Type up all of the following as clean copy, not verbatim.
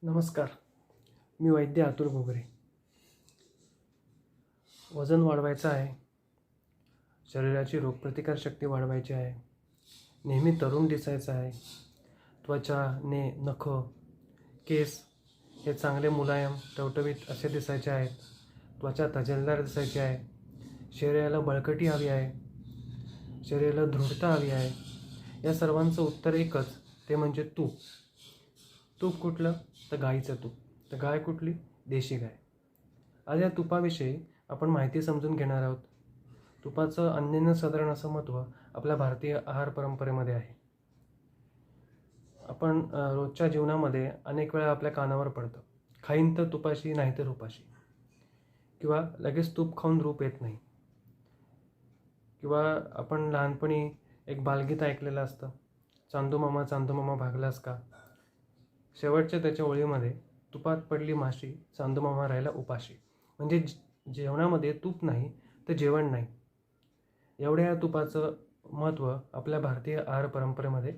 नमस्कार. मी वैद्य आतुर घोगरे. वजन वाढवायचं आहे, शरीराची रोगप्रतिकारशक्ती वाढवायची आहे, नेहमी तरुण दिसायचं आहे, त्वचा, नख, केस हे चांगले मुलायम टवटवीत असे दिसायचे आहेत, त्वचा तजेलदार दिसायची आहे, शरीराला बळकटी हवी आहे, शरीराला दृढता हवी आहे. या सर्वांचं उत्तर एकच, ते म्हणजे तूप. तूप कुठलं? तर गाईचं तूप. तर गाय कुठली? देशी गाय. आज या तुपाविषयी आपण माहिती समजून घेणार आहोत. तुपाचं अनन्यसाधारण असं महत्त्व आपल्या भारतीय आहार परंपरेमध्ये आहे. आपण रोजच्या जीवनामध्ये अनेक वेळा आपल्या कानावर पडतं, खाईन तर तुपाशी नाही तर उपाशी, किंवा लगेच तूप खाऊन रूप येत नाही. किंवा आपण लहानपणी एक बालगीत ऐकलेलं असतं, चांदू मामा भागलास का. शेवटच्या त्याच्या ओळीमध्ये तुपात पडली माशी, चांदू मामा राहिला उपाशी. म्हणजे जेवणामध्ये तूप नाही तर जेवण नाही. एवढ्या या तुपाचं महत्त्व आपल्या भारतीय आहार परंपरेमध्ये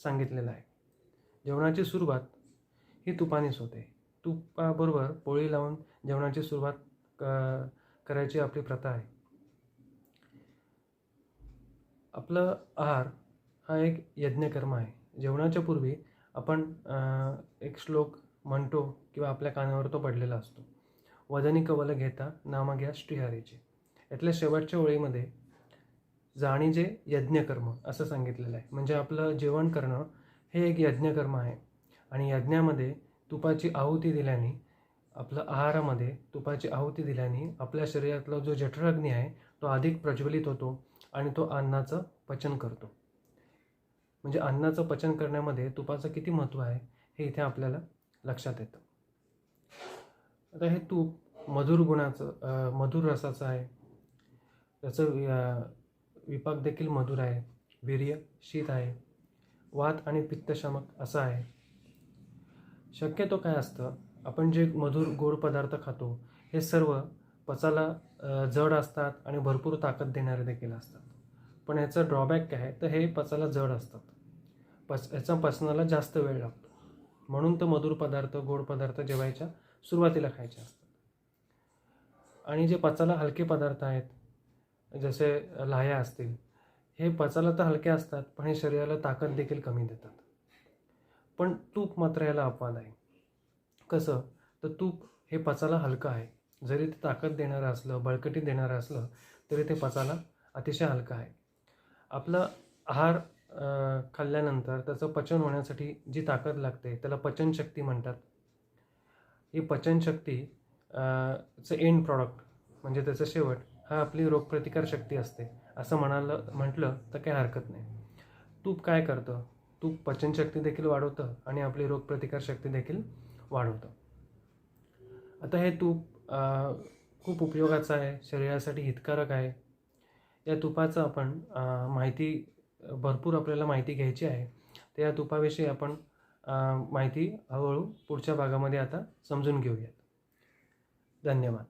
सांगितलेलं आहे. जेवणाची सुरुवात ही तुपानेच होते. तुपाबरोबर पोळी लावून जेवणाची सुरुवात करायची आपली प्रथा आहे. आपलं आहार हा एक यज्ञकर्म आहे. जेवणाच्या पूर्वी आपण एक श्लोक म्हणतो किंवा आपल्या कानावर तो पडलेला असतो. वदनी कवल घेता नाम घ्या श्रीहरीचे. यातल्या शेवटच्या ओळीमध्ये जाणीजे यज्ञकर्म असं सांगितलेलं आहे. म्हणजे आपलं जेवण करणं हे एक यज्ञकर्म आहे. आणि यज्ञामध्ये तुपाची आहुती दिल्याने, आपलं आहारामध्ये तुपाची आहुती दिल्याने आपल्या शरीरातला जो जठराग्नी आहे तो अधिक प्रज्वलित होतो आणि तो अन्नाचं पचन करतो. म्हणजे अन्नाचं पचन करण्यामध्ये तुपाचं किती महत्त्व आहे हे इथे आपल्याला लक्षात येतं. आता हे तूप मधुर गुणाचं, मधुर रसाचं आहे. त्याचं विपाक देखील मधुर आहे. वीर्य शीत आहे. वात आणि पित्तशमक असं आहे. शक्यतो काय असतं, आपण जे मधुर गोड पदार्थ खातो हे सर्व पचाला जड असतात आणि भरपूर ताकद देणारे देखील असतात. पण याचं ड्रॉबॅक काय आहे, तर हे पचायला जड असतात. याचा पचनाला जास्त वेळ लागतो. म्हणून तर मधुर पदार्थ, गोड पदार्थ जेवायच्या सुरुवातीला खायचे असतात. आणि जे पचायला हलके पदार्थ आहेत, जसे लाह्या असतील, हे पचायला तर हलके असतात पण हे शरीराला ताकद देखील कमी देतात. पण तूप मात्र याला अपवाद आहे. कसं? तर तूप हे पचायला हलकं आहे. जरी ते ताकद देणारं असलं, बळकटी देणारं असलं तरी ते पचायला अतिशय हलकं आहे. आपलं आहार खाल्ल्यानंतर त्याचं पचन होण्यासाठी जी ताकद लागते त्याला पचनशक्ती म्हणतात. ही पचनशक्ती चं एंड प्रॉडक्ट म्हणजे त्याचं शेवट हा आपली रोगप्रतिकार शक्ती असते असं म्हटलं तर काही हरकत नाही. तूप काय करतं? तूप पचनशक्ती देखील वाढवतं आणि आपली रोगप्रतिकार शक्ती देखील वाढवतं. आता हे तूप खूप उपयोगाचं आहे, शरीरासाठी हितकारक आहे. या तुपाचं आपण भरपूर आपल्याला माहिती घ्यायची आहे. तर या तुपाविषयी आपण माहिती हळूहळू पुढच्या भागामध्ये आता समजून घेऊयात. धन्यवाद.